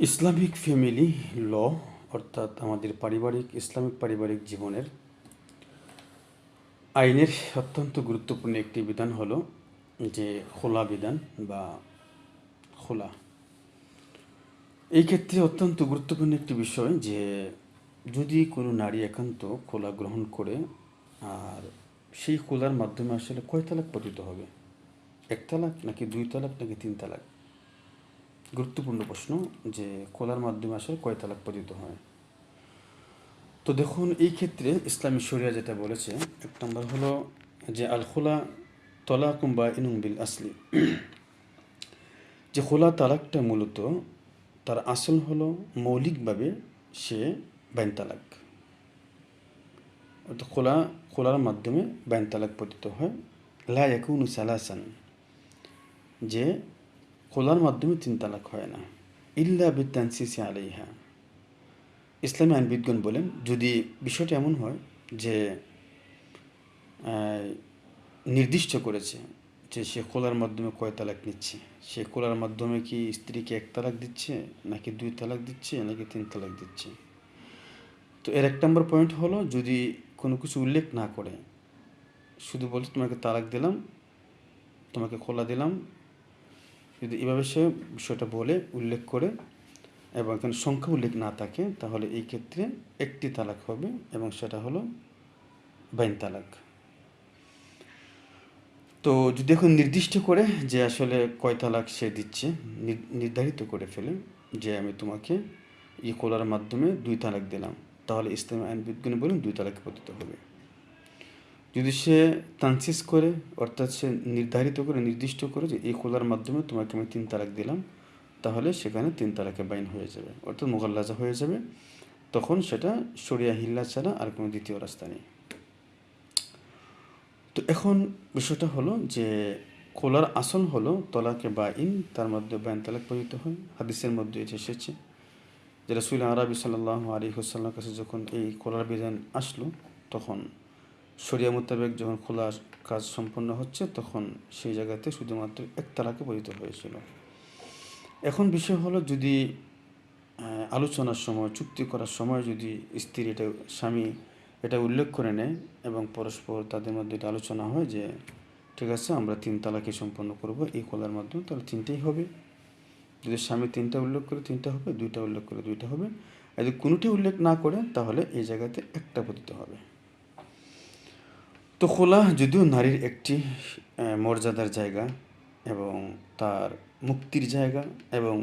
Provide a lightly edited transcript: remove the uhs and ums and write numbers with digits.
Islamic family ল অর্থাৎ আমাদের Islamic পারিবারিক জীবনের আইনের অত্যন্ত গুরুত্বপূর্ণ একটি বিধান হলো যে খোলা বিধান বা খোলা। এই ক্ষেত্রে অত্যন্ত গুরুত্বপূর্ণ একটি বিষয় যে যদি কোনো নারী একান্ত খোলা গ্রহণ করে, আর সেই খোলার মাধ্যমে আসলে কয় তালাক পতিত হবে? এক তালাক নাকি দুই তালাক নাকি তিন তালাক? গুরুত্বপূর্ণ প্রশ্ন যে খোলার মাধ্যমে আসলে কয় তালাক পতিত হয়। তো দেখুন, এই ক্ষেত্রে ইসলামী শরিয়া যেটা বলেছে, এক নম্বর হলো যে আল খোলা তলাকুম বা ইনুম বিল আসলি, যে খোলা তালাকটা মূলত তার আসল হলো মৌলিকভাবে সে বাইন তালাক, অর্থাৎ খোলার মাধ্যমে বাইন তালাক পতিত হয়। লা ইয়াকুনু সালাসান, যে খোলার মাধ্যমে তিন তালাক হয় না। ইল্লা বিতানসিসি আলাইহা, ইসলামী আইনবিদগণ বলেন যদি বিষয়টা এমন হয় যে নির্দিষ্ট করেছে যে সে খোলার মাধ্যমে কয় তালাক নিচ্ছে, সে খোলার মাধ্যমে কি স্ত্রীকে এক তালাক দিচ্ছে নাকি দুই তালাক দিচ্ছে নাকি তিন তালাক দিচ্ছে। তো এর এক নম্বর পয়েন্ট হলো যদি কোনো কিছু উল্লেখ না করে, শুধু বলছে তোমাকে তালাক দিলাম, তোমাকে খোলা দিলাম, যদি এভাবে সে বিষয়টা বলে উল্লেখ করে এবং এখানে সংখ্যা উল্লেখ না থাকে, তাহলে এই ক্ষেত্রে একটি তালাক হবে এবং সেটা হলো বাইন তালাক। তো যদি এখন নির্দিষ্ট করে যে আসলে কয় তালাক সে দিচ্ছে, নির্ধারিত করে ফেলে যে আমি তোমাকে খোলার মাধ্যমে দুই তালাক দিলাম, তাহলে ইসলামী আইনবিদগণ বলেন দুই তালাকে পতিত হবে। যদি সে তানসিস করে, অর্থাৎ সে নির্ধারিত করে নির্দিষ্ট করে যে এই খোলার মাধ্যমে তোমাকে আমি তিন তালাক দিলাম, তাহলে সেখানে তিন তালাকে বাইন হয়ে যাবে, অর্থাৎ মোগাল্লাজা হয়ে যাবে। তখন সেটা শরিয়া হিল্লা ছাড়া আর কোনো দ্বিতীয় রাস্তা নেই। তো এখন বিষয়টা হলো যে খোলার আসল হলো তলাকে বা ইন, তার মধ্যে বাইন তালাক পতিত হয়। হাদিসের মধ্যে এটা এসেছে যে রাসূল আরবি সাল্লাল্লাহু আলাইহি ওয়াসাল্লামের কাছে যখন এই খোলার বিধান আসলো, তখন শরিয়া মোতাবেক যখন খোলার কাজ সম্পন্ন হচ্ছে, তখন সেই জায়গাতে শুধুমাত্র এক তালাকে পতিত হয়েছিল। এখন বিষয় হলো যদি আলোচনার সময়, চুক্তি করার সময় যদি স্বামী এটা উল্লেখ করে নেয় এবং পরস্পর তাদের মধ্যে এটা আলোচনা হয় যে ঠিক আছে আমরা তিন তালাকে সম্পন্ন করব এই খোলার মাধ্যমে, তাহলে তিনটেই হবে। যদি স্বামী তিনটা উল্লেখ করে তিনটা হবে, দুইটা উল্লেখ করে দুইটা হবে। আর যদি কোনোটি উল্লেখ না করে, তাহলে এই জায়গাতে একটা পতিত হবে। তো খোলা যদিও নারীর একটি মর্যাদার জায়গা এবং তার মুক্তির জায়গা এবং